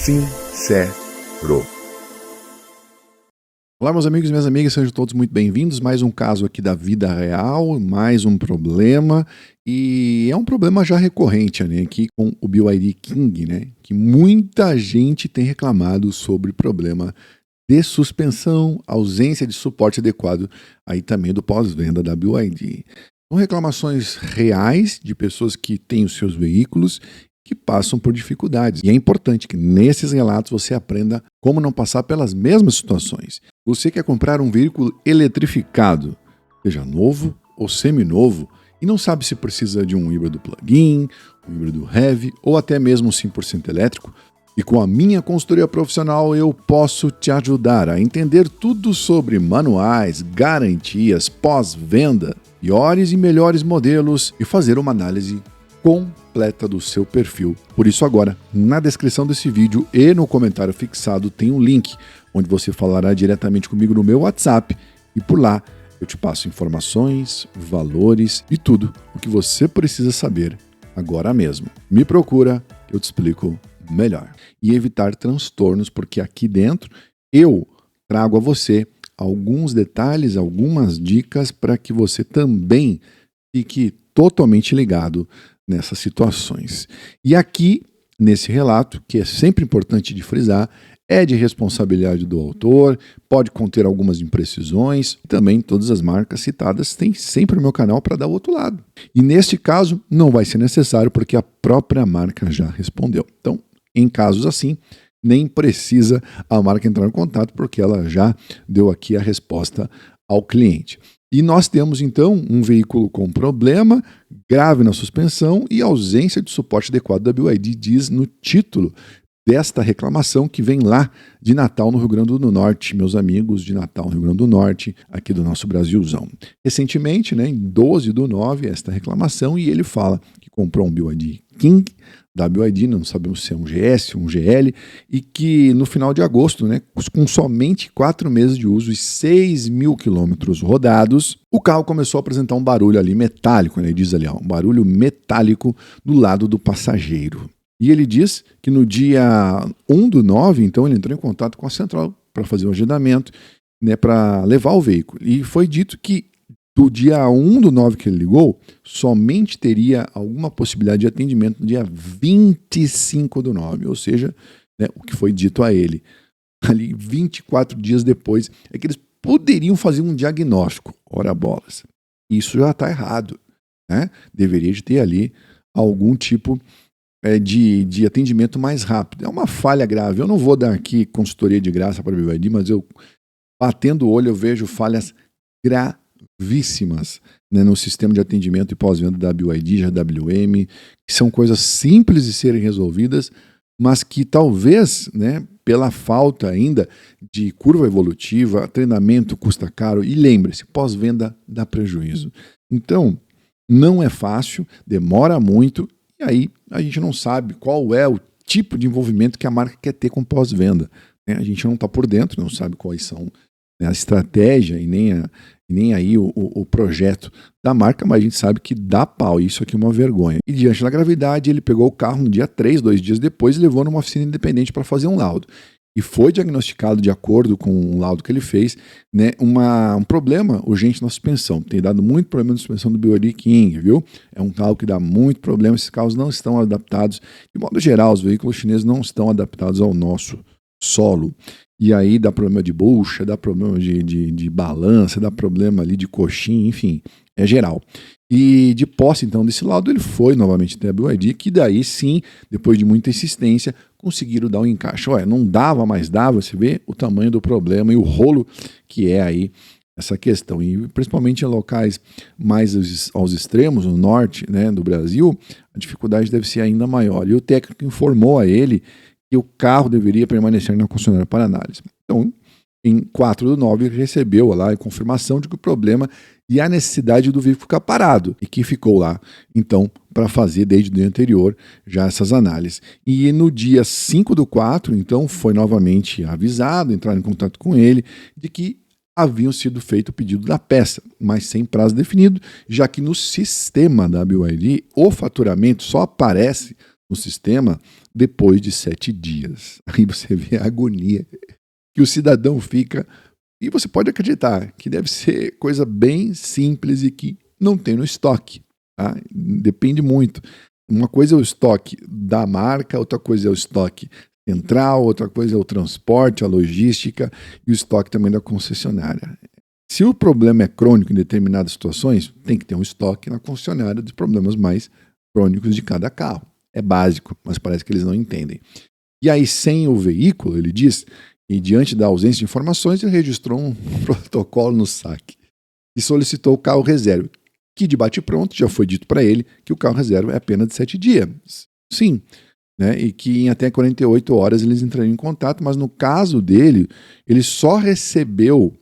sincero. Olá, meus amigos e minhas amigas, sejam todos muito bem-vindos. Mais um caso aqui da vida real, mais um problema. E é um problema já recorrente, né, aqui com o BYD King, né, que muita gente tem reclamado sobre problema de suspensão, ausência de suporte adequado aí também do pós-venda da BYD. São reclamações reais de pessoas que têm os seus veículos que passam por dificuldades. E é importante que nesses relatos você aprenda como não passar pelas mesmas situações. Você quer comprar um veículo eletrificado, seja novo ou seminovo, e não sabe se precisa de um híbrido plug-in, um híbrido heavy ou até mesmo um 100% elétrico? E com a minha consultoria profissional eu posso te ajudar a entender tudo sobre manuais, garantias, pós-venda, piores e melhores modelos e fazer uma análise completa do seu perfil. Por isso agora, na descrição desse vídeo e no comentário fixado tem um link onde você falará diretamente comigo no meu WhatsApp e por lá eu te passo informações, valores e tudo o que você precisa saber agora mesmo. Me procura que eu te explico melhor. E evitar transtornos, porque aqui dentro eu trago a você alguns detalhes, algumas dicas para que você também fique totalmente ligado nessas situações. E aqui, nesse relato, que é sempre importante de frisar, é de responsabilidade do autor, pode conter algumas imprecisões, também todas as marcas citadas têm sempre no meu canal para dar o outro lado. E neste caso, não vai ser necessário porque a própria marca já respondeu. Então, em casos assim, nem precisa a marca entrar em contato porque ela já deu aqui a resposta ao cliente. E nós temos, então, um veículo com problema grave na suspensão e ausência de suporte adequado da BYD, diz no título desta reclamação que vem lá de Natal, no Rio Grande do Norte, meus amigos de Natal, no Rio Grande do Norte, aqui do nosso Brasilzão. Recentemente, né, em 12/9, esta reclamação, e ele fala que comprou um BYD King da BYD, não sabemos se é um GS, um GL, e que no final de agosto, né, com somente 4 meses de uso e 6.000 quilômetros rodados, o carro começou a apresentar um barulho ali metálico, né, ele diz ali, ó, um barulho metálico do lado do passageiro. E ele diz que no dia 1/9, então, ele entrou em contato com a central para fazer o agendamento, né, para levar o veículo. E foi dito que do dia 1/9 que ele ligou, somente teria alguma possibilidade de atendimento no dia 25/9, ou seja, né, o que foi dito a ele. Ali 24 dias depois, é que eles poderiam fazer um diagnóstico. Ora bolas. Isso já está errado, né? Deveria de ter ali algum tipo de atendimento mais rápido. É uma falha grave. Eu não vou dar aqui consultoria de graça para a BYD, mas eu, batendo o olho, eu vejo falhas gravíssimas, né, no sistema de atendimento e pós-venda da BYD, GWM, que são coisas simples de serem resolvidas, mas que talvez, né, pela falta ainda de curva evolutiva, treinamento custa caro, e lembre-se, pós-venda dá prejuízo. Então, não é fácil, demora muito, e aí a gente não sabe qual é o tipo de envolvimento que a marca quer ter com pós-venda, né? A gente não está por dentro, não sabe quais são, né, a estratégia e nem aí o projeto da marca, mas a gente sabe que dá pau, isso aqui é uma vergonha. E diante da gravidade, ele pegou o carro no dia 3, 2 dias depois, e levou numa oficina independente para fazer um laudo. E foi diagnosticado, de acordo com o laudo que ele fez, né, um problema urgente na suspensão. Tem dado muito problema na suspensão do BYD King, viu? É um carro que dá muito problema, esses carros não estão adaptados. De modo geral, os veículos chineses não estão adaptados ao nosso solo. E aí dá problema de bucha, dá problema de balança, dá problema ali de coxinha, enfim, é geral. E de posse, então, desse laudo, ele foi novamente até a BYD, que daí sim, depois de muita insistência, conseguiram dar um encaixe. Olha, não dava, mas dava, você vê o tamanho do problema e o rolo que é aí essa questão. E principalmente em locais mais aos extremos, no norte, né, do Brasil, a dificuldade deve ser ainda maior. E o técnico informou a ele que o carro deveria permanecer na concessionária para análise. Então, em 4/9, ele recebeu lá a confirmação de que o problema e a necessidade do veículo ficar parado, e que ficou lá, então, para fazer desde o dia anterior já essas análises. E no dia 5/4, então, foi novamente avisado, entraram em contato com ele, de que haviam sido feito o pedido da peça, mas sem prazo definido, já que no sistema da BYD o faturamento só aparece no sistema depois de 7 dias. Aí você vê a agonia que o cidadão fica. E você pode acreditar que deve ser coisa bem simples e que não tem no estoque. Tá? Depende muito. Uma coisa é o estoque da marca, outra coisa é o estoque central, outra coisa é o transporte, a logística e o estoque também da concessionária. Se o problema é crônico em determinadas situações, tem que ter um estoque na concessionária dos problemas mais crônicos de cada carro. É básico, mas parece que eles não entendem. E aí, sem o veículo, ele diz, e diante da ausência de informações, ele registrou um protocolo no saque e solicitou o carro reserva, que de bate-pronto já foi dito para ele que o carro reserva é apenas de 7 dias. Sim, né? E que em até 48 horas eles entrariam em contato, mas no caso dele, ele só recebeu,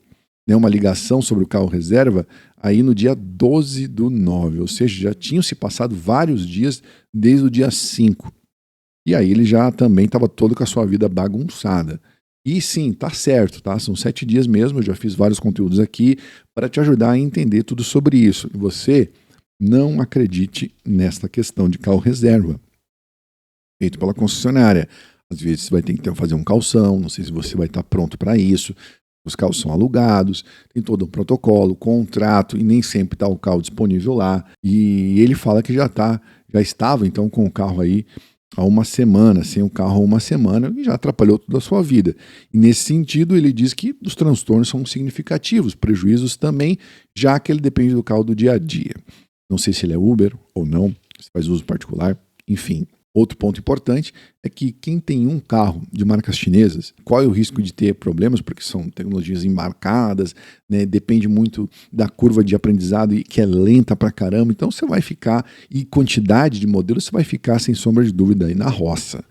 né, uma ligação sobre o carro reserva aí no dia 12/9, ou seja, já tinham se passado vários dias desde o dia 5. E aí ele já também estava todo com a sua vida bagunçada. E sim, tá certo, tá? São 7 dias mesmo, eu já fiz vários conteúdos aqui para te ajudar a entender tudo sobre isso. E você não acredite nesta questão de carro reserva, feito pela concessionária. Às vezes você vai ter que fazer um calção, não sei se você vai estar pronto para isso. Os carros são alugados, tem todo um protocolo, contrato, e nem sempre está o carro disponível lá. E ele fala que já estava então com o carro aí há uma semana, sem o carro há uma semana, e já atrapalhou toda a sua vida. E nesse sentido, ele diz que os transtornos são significativos, prejuízos também, já que ele depende do carro do dia a dia. Não sei se ele é Uber ou não, se faz uso particular, enfim. Outro ponto importante é que quem tem um carro de marcas chinesas, qual é o risco de ter problemas? Porque são tecnologias embarcadas, né? Depende muito da curva de aprendizado, que é lenta pra caramba. Então você vai ficar, e quantidade de modelos, você vai ficar sem sombra de dúvida aí na roça.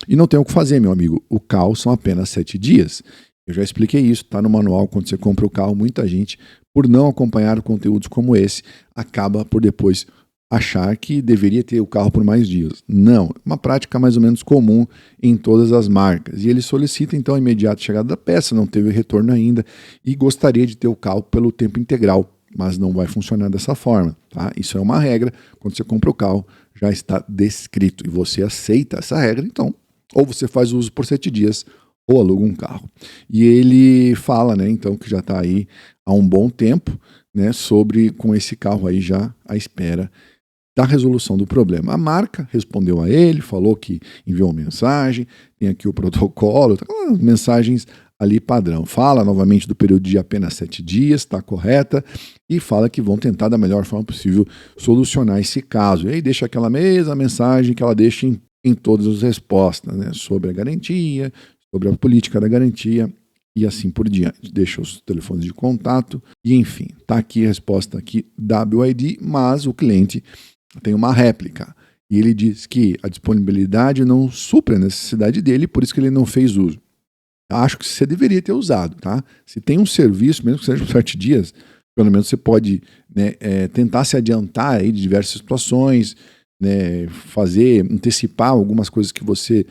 E não tem o que fazer, meu amigo. O carro são apenas 7 dias. Eu já expliquei isso, tá no manual. Quando você compra o carro, muita gente, por não acompanhar conteúdos como esse, acaba por depois achar que deveria ter o carro por mais dias. Não, uma prática mais ou menos comum em todas as marcas. E ele solicita então a imediata chegada da peça, não teve retorno ainda e gostaria de ter o carro pelo tempo integral, mas não vai funcionar dessa forma. Tá? Isso é uma regra, quando você compra o carro já está descrito e você aceita essa regra, então ou você faz uso por 7 dias ou aluga um carro. E ele fala, né, então, que já está aí há um bom tempo, né, sobre com esse carro aí já à espera da resolução do problema. A marca respondeu a ele, falou que enviou uma mensagem, tem aqui o protocolo, mensagens ali padrão. Fala novamente do período de apenas 7 dias, está correta, e fala que vão tentar da melhor forma possível solucionar esse caso. E aí deixa aquela mesma mensagem que ela deixa em todas as respostas, né, sobre a garantia, sobre a política da garantia e assim por diante. Deixa os telefones de contato e enfim, está aqui a resposta aqui da BYD, mas o cliente tem uma réplica e ele diz que a disponibilidade não supre a necessidade dele, por isso que ele não fez uso. Acho que você deveria ter usado, tá? Se tem um serviço, mesmo que seja por 7 dias, pelo menos você pode, né, tentar se adiantar aí de diversas situações, né, antecipar algumas coisas que você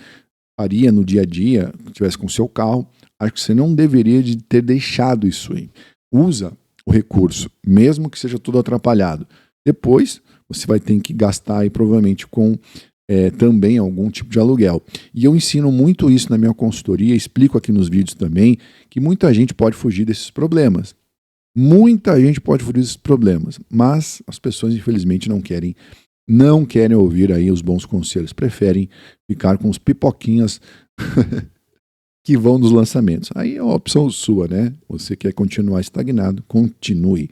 faria no dia a dia, se tivesse com o seu carro. Acho que você não deveria de ter deixado isso aí. Usa o recurso, mesmo que seja todo atrapalhado. Depois, você vai ter que gastar aí, provavelmente com também algum tipo de aluguel. E eu ensino muito isso na minha consultoria, explico aqui nos vídeos também, que muita gente pode fugir desses problemas. Muita gente pode fugir desses problemas, mas as pessoas, infelizmente, não querem ouvir aí os bons conselhos, preferem ficar com os pipoquinhas que vão nos lançamentos. Aí é uma opção sua, né? Você quer continuar estagnado, continue.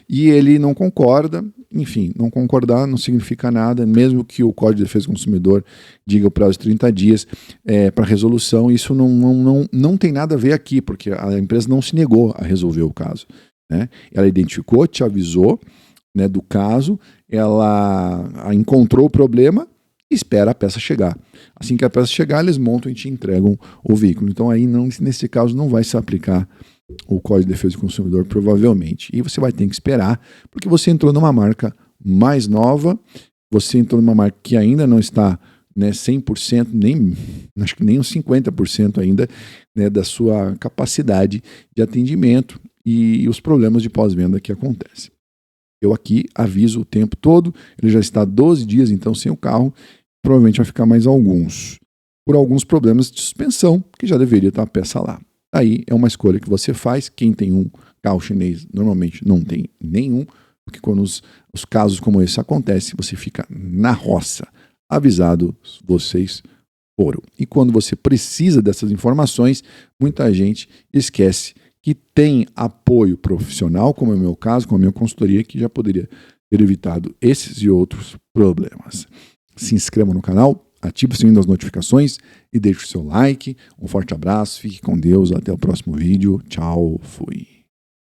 E ele não concorda, enfim, não concordar não significa nada, mesmo que o Código de Defesa do Consumidor diga o prazo de 30 dias para resolução, isso não tem nada a ver aqui, porque a empresa não se negou a resolver o caso, né? Ela identificou, te avisou, né, do caso, ela encontrou o problema e espera a peça chegar. Assim que a peça chegar, eles montam e te entregam o veículo. Então aí, nesse caso, não vai se aplicar o Código de Defesa do Consumidor, provavelmente. E você vai ter que esperar, porque você entrou numa marca mais nova, você entrou numa marca que ainda não está, né, 100%, acho que nem uns 50% ainda, né, da sua capacidade de atendimento e os problemas de pós-venda que acontecem. Eu aqui aviso o tempo todo, ele já está 12 dias então sem o carro, provavelmente vai ficar mais alguns, por alguns problemas de suspensão, que já deveria estar a peça lá. Aí é uma escolha que você faz. Quem tem um carro chinês normalmente não tem nenhum, porque quando os casos como esse acontecem, você fica na roça. Avisado, vocês foram. E quando você precisa dessas informações, muita gente esquece que tem apoio profissional, como é o meu caso, com a minha consultoria, que já poderia ter evitado esses e outros problemas. Se inscreva no canal, ative o sininho das notificações e deixe o seu like. Um forte abraço, fique com Deus, até o próximo vídeo. Tchau, fui.